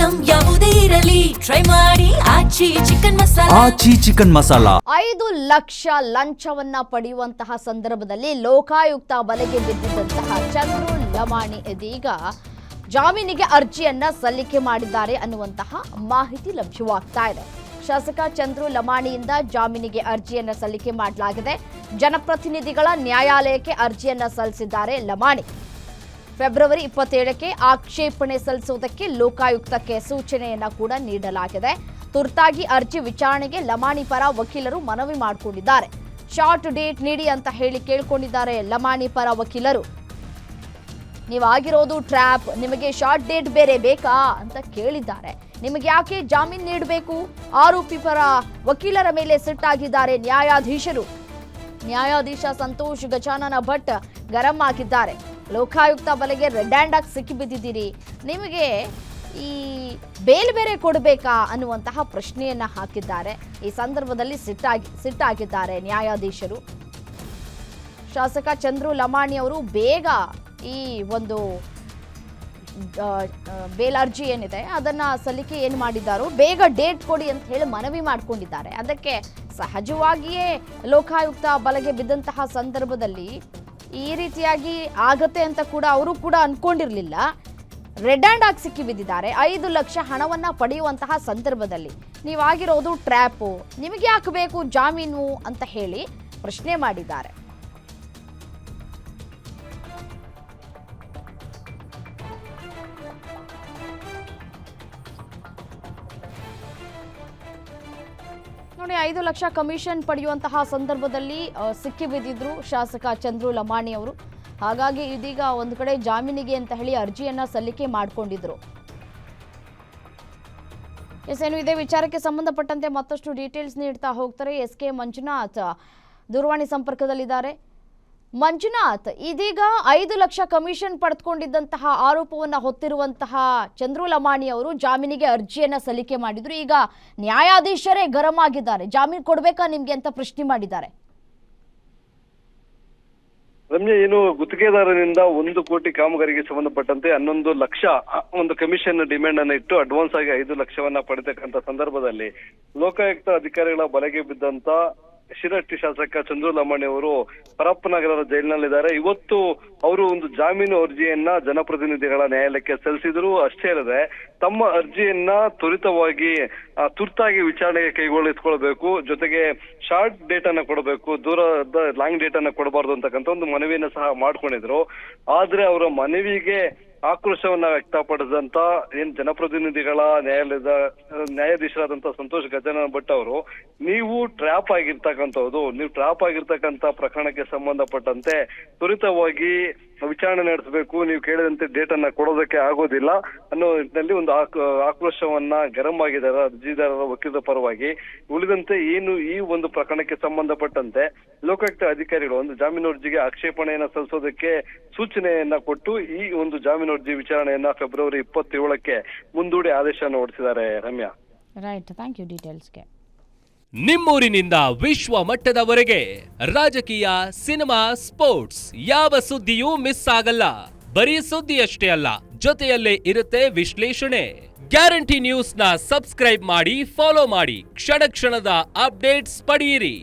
Item ಯಾವುದೇ ಇರಲಿ try ಮಾಡಿ ಆಚಿ ಚಿಕನ್ ಮಸಾಲಾ. ಆಚಿ ಚಿಕನ್ ಮಸಾಲಾ. 5 ಲಕ್ಷ ಲಂಚವನ್ನ ಪಡೆಯುವಂತಹ ಸಂದರ್ಭದಲ್ಲಿ ಲೋಕಾಯುಕ್ತ ಬಲೆಗೆ ಬಿದ್ದಿದ್ದಂತಹ ಚಂದ್ರು ಲಮಾಣಿ ಇದೀಗ ಜಾಮೀನಿಗೆ ಅರ್ಜಿಯನ್ನ ಸಲ್ಲಿಕೆ ಮಾಡಿದ್ದಾರೆ ಅನ್ನುವಂತಹ ಮಾಹಿತಿ ಲಭ್ಯವಾಗ್ತಾ ಇದೆ. ಶಾಸಕ ಚಂದ್ರು ಲಮಾಣಿಯಿಂದ ಜಾಮೀನಿಗೆ ಅರ್ಜಿಯನ್ನ ಸಲ್ಲಿಕೆ ಮಾಡಲಾಗಿದೆ. ಜನಪ್ರತಿನಿಧಿಗಳ ನ್ಯಾಯಾಲಯಕ್ಕೆ ಅರ್ಜಿಯನ್ನ ಸಲ್ಲಿಸಿದ್ದಾರೆ ಲಮಾಣಿ. ಫೆಬ್ರವರಿ 27ಕ್ಕೆ ಆಕ್ಷೇಪಣೆ ಸಲ್ಲಿಸುವುದಕ್ಕೆ ಲೋಕಾಯುಕ್ತಕ್ಕೆ ಸೂಚನೆಯನ್ನ ಕೂಡ ನೀಡಲಾಗಿದೆ. ತುರ್ತಾಗಿ ಅರ್ಜಿ ವಿಚಾರಣೆಗೆ ಲಮಾಣಿ ಪರ ವಕೀಲರು ಮನವಿ ಮಾಡಿಕೊಂಡಿದ್ದಾರೆ. ಶಾರ್ಟ್ ಡೇಟ್ ನೀಡಿ ಅಂತ ಹೇಳಿ ಕೇಳಿಕೊಂಡಿದ್ದಾರೆ ಲಮಾಣಿ ಪರ ವಕೀಲರು. ನೀವಾಗಿರೋದು ಟ್ರ್ಯಾಪ್, ನಿಮಗೆ ಶಾರ್ಟ್ ಡೇಟ್ ಬೇರೆ ಬೇಕಾ ಅಂತ ಕೇಳಿದ್ದಾರೆ. ನಿಮಗೆ ಯಾಕೆ ಜಾಮೀನು ನೀಡಬೇಕು? ಆರೋಪಿ ಪರ ವಕೀಲರ ಮೇಲೆ ಸಿಟ್ಟಾಗಿದ್ದಾರೆ ನ್ಯಾಯಾಧೀಶರು. ನ್ಯಾಯಾಧೀಶ ಸಂತೋಷ್ ಗಜಾನನ ಭಟ್ ಗರಂ ಆಗಿದ್ದಾರೆ. ಲೋಕಾಯುಕ್ತ ಬಲೆಗೆ ರೆಡ್ ಹ್ಯಾಂಡ್ ಆಗಿ ಸಿಕ್ಕಿಬಿದ್ದಿದ್ದೀರಿ, ನಿಮಗೆ ಈ ಬೇಲ್ ಬೇರೆ ಕೊಡಬೇಕಾ ಅನ್ನುವಂತಹ ಪ್ರಶ್ನೆಯನ್ನ ಹಾಕಿದ್ದಾರೆ. ಈ ಸಂದರ್ಭದಲ್ಲಿ ಸಿಟ್ಟಾಗಿದ್ದಾರೆ ನ್ಯಾಯಾಧೀಶರು. ಶಾಸಕ ಚಂದ್ರು ಲಮಾಣಿ ಅವರು ಬೇಗ ಈ ಒಂದು ಬೇಲ್ ಅರ್ಜಿ ಏನಿದೆ ಅದನ್ನ ಸಲ್ಲಿಕೆ ಏನು ಮಾಡಿದ್ದಾರೋ ಬೇಗ ಡೇಟ್ ಕೊಡಿ ಅಂತ ಹೇಳಿ ಮನವಿ ಮಾಡಿಕೊಂಡಿದ್ದಾರೆ. ಅದಕ್ಕೆ ಸಹಜವಾಗಿಯೇ ಲೋಕಾಯುಕ್ತ ಬಲೆಗೆ ಬಿದ್ದಂತಹ ಸಂದರ್ಭದಲ್ಲಿ ಈ ರೀತಿಯಾಗಿ ಆಗತ್ತೆ ಅಂತ ಕೂಡ ಅವರು ಕೂಡ ಅನ್ಕೊಂಡಿರ್ಲಿಲ್ಲ. ರೆಡ್ ಹ್ಯಾಂಡ್ ಆಗಿ ಸಿಕ್ಕಿ ಬಿದ್ದಿದ್ದಾರೆ. 5 ಲಕ್ಷ ಹಣವನ್ನ ಪಡೆಯುವಂತಹ ಸಂದರ್ಭದಲ್ಲಿ ನೀವಾಗಿರೋದು ಟ್ರ್ಯಾಪು, ನಿಮಗೆ ಯಾಕೆ ಬೇಕು ಜಾಮೀನು ಅಂತ ಹೇಳಿ ಪ್ರಶ್ನೆ ಮಾಡಿದ್ದಾರೆ. ನೋಡಿ, 5 ಲಕ್ಷ ಕಮಿಷನ್ ಪಡೆಯುವಂತಹ ಸಂದರ್ಭದಲ್ಲಿ ಸಿಕ್ಕಿ ಬಿದ್ದಿದ್ರು ಶಾಸಕ ಚಂದ್ರು ಲಮಾಣಿ ಅವರು. ಹಾಗಾಗಿ ಇದೀಗ ಒಂದು ಕಡೆ ಜಾಮೀನಿಗೆ ಅಂತ ಹೇಳಿ ಅರ್ಜಿಯನ್ನ ಸಲ್ಲಿಕೆ ಮಾಡಿಕೊಂಡಿದ್ರು. ಏನು ಇದೇ ವಿಚಾರಕ್ಕೆ ಸಂಬಂಧಪಟ್ಟಂತೆ ಮತ್ತಷ್ಟು ಡೀಟೇಲ್ಸ್ ನೀಡ್ತಾ ಹೋಗ್ತಾರೆ SK ಮಂಜುನಾಥ್ ದೂರವಾಣಿ ಸಂಪರ್ಕದಲ್ಲಿದ್ದಾರೆ. ಮಂಜುನಾಥ್, ಇದೀಗ 5 ಲಕ್ಷ ಕಮಿಷನ್ ಪಡೆದುಕೊಂಡಿದ್ದಂತಹ ಆರೋಪವನ್ನ ಹೊತ್ತಿರುವಂತಹ ಚಂದ್ರು ಲಮಾಣಿ ಅವರು ಜಾಮೀನಿಗೆ ಅರ್ಜಿಯನ್ನ ಸಲ್ಲಿಕೆ ಮಾಡಿದ್ರು. ಈಗ ನ್ಯಾಯಾಧೀಶರೇ ಗರಂ ಆಗಿದ್ದಾರೆ. ಜಾಮೀನು ಕೊಡ್ಬೇಕಾ ನಿಮ್ಗೆ ಅಂತ ಪ್ರಶ್ನೆ ಮಾಡಿದ್ದಾರೆ. ರಮ್ಯ, ಏನು ಗುತ್ತಿಗೆದಾರನಿಂದ 1 ಕೋಟಿ ಕಾಮಗಾರಿಗೆ ಸಂಬಂಧಪಟ್ಟಂತೆ 11 ಲಕ್ಷ ಒಂದು ಕಮಿಷನ್ ಡಿಮ್ಯಾಂಡ್ ಅನ್ನು ಇಟ್ಟು ಅಡ್ವಾನ್ಸ್ ಆಗಿ 5 ಲಕ್ಷವನ್ನ ಪಡೆತಕ್ಕಂತ ಸಂದರ್ಭದಲ್ಲಿ ಲೋಕಾಯುಕ್ತ ಅಧಿಕಾರಿಗಳ ಬಲೆಗೆ ಬಿದ್ದಂತ ಶಿರಹಟ್ಟಿ ಶಾಸಕ ಚಂದ್ರು ಲಮಾಣಿ ಅವರು ಪರಪ್ಪನಗರದ ಜೈಲಿನಲ್ಲಿದ್ದಾರೆ. ಇವತ್ತು ಅವರು ಒಂದು ಜಾಮೀನು ಅರ್ಜಿಯನ್ನ ಜನಪ್ರತಿನಿಧಿಗಳ ನ್ಯಾಯಾಲಯಕ್ಕೆ ಸಲ್ಲಿಸಿದ್ರು. ಅಷ್ಟೇ ಅಲ್ಲದೆ ತಮ್ಮ ಅರ್ಜಿಯನ್ನ ತುರ್ತಾಗಿ ವಿಚಾರಣೆಗೆ ಕೈಗೊಳ್ಳಿಸಿಕೊಳ್ಬೇಕು, ಜೊತೆಗೆ ಶಾರ್ಟ್ ಡೇಟ್ ಅನ್ನ ಕೊಡಬೇಕು, ದೂರದ ಲಾಂಗ್ ಡೇಟ್ ಅನ್ನ ಕೊಡಬಾರ್ದು ಅಂತಕ್ಕಂಥ ಒಂದು ಮನವಿಯನ್ನ ಸಹ ಮಾಡ್ಕೊಂಡಿದ್ರು. ಆದ್ರೆ ಅವರ ಮನವಿಗೆ ಆಕ್ರೋಶವನ್ನ ವ್ಯಕ್ತಪಡಿಸಿದಂತ ಏನ್ ಜನಪ್ರತಿನಿಧಿಗಳ ನ್ಯಾಯಾಧೀಶರಾದಂತ ಸಂತೋಷ್ ಗಜಾನನ ಭಟ್ ಅವರು, ನೀವು ಟ್ರ್ಯಾಪ್ ಆಗಿರ್ತಕ್ಕಂಥ ಪ್ರಕರಣಕ್ಕೆ ಸಂಬಂಧಪಟ್ಟಂತೆ ತ್ವರಿತವಾಗಿ ವಿಚಾರಣೆ ನಡೆಸಬೇಕು, ನೀವು ಕೇಳಿದಂತೆ ಡೇಟ್ ಅನ್ನ ಕೊಡೋದಕ್ಕೆ ಆಗೋದಿಲ್ಲ ಅನ್ನೋ ನಿಟ್ಟಿನಲ್ಲಿ ಒಂದು ಆಕ್ರೋಶವನ್ನ ಗರಂ ಆಗಿದ್ದಾರೆ ಅರ್ಜಿದಾರರ ವಕೀಲರ ಪರವಾಗಿ. ಉಳಿದಂತೆ ಏನು ಈ ಒಂದು ಪ್ರಕರಣಕ್ಕೆ ಸಂಬಂಧಪಟ್ಟಂತೆ ಲೋಕಾಯುಕ್ತ ಅಧಿಕಾರಿಗಳು ಒಂದು ಜಾಮೀನು ಅರ್ಜಿಗೆ ಆಕ್ಷೇಪಣೆಯನ್ನ ಸಲ್ಲಿಸೋದಕ್ಕೆ ಸೂಚನೆಯನ್ನ ಕೊಟ್ಟು ಈ ಒಂದು ಜಾಮೀನು ಅರ್ಜಿ ವಿಚಾರಣೆಯನ್ನ ಫೆಬ್ರವರಿ 27ಕ್ಕೆ ಮುಂದೂಡಿ ಆದೇಶವನ್ನು ಹೊರಡಿಸಿದ್ದಾರೆ. ರಮ್ಯಾ, ರೈಟ್, ಥ್ಯಾಂಕ್ ಯು ಡೀಟೇಲ್ಸ್ಗೆ. ನಿಮ್ಮೂರಿನಿಂದ ವಿಶ್ವ ಮಟ್ಟದವರೆಗೆ ರಾಜಕೀಯ, ಸಿನಿಮಾ, ಸ್ಪೋರ್ಟ್ಸ್ ಯಾವ ಸುದ್ದಿಯೂ ಮಿಸ್ ಆಗಲ್ಲ. ಬರೀ ಸುದ್ದಿಯಷ್ಟೇ ಅಲ್ಲ, ಜೊತೆಯಲ್ಲೇ ಇರುತ್ತೆ ವಿಶ್ಲೇಷಣೆ. ಗ್ಯಾರಂಟಿ ನ್ಯೂಸ್ನ ಸಬ್ಸ್ಕ್ರೈಬ್ ಮಾಡಿ, ಫಾಲೋ ಮಾಡಿ, ಕ್ಷಣ ಕ್ಷಣದ ಅಪ್ಡೇಟ್ಸ್ ಪಡೆಯಿರಿ.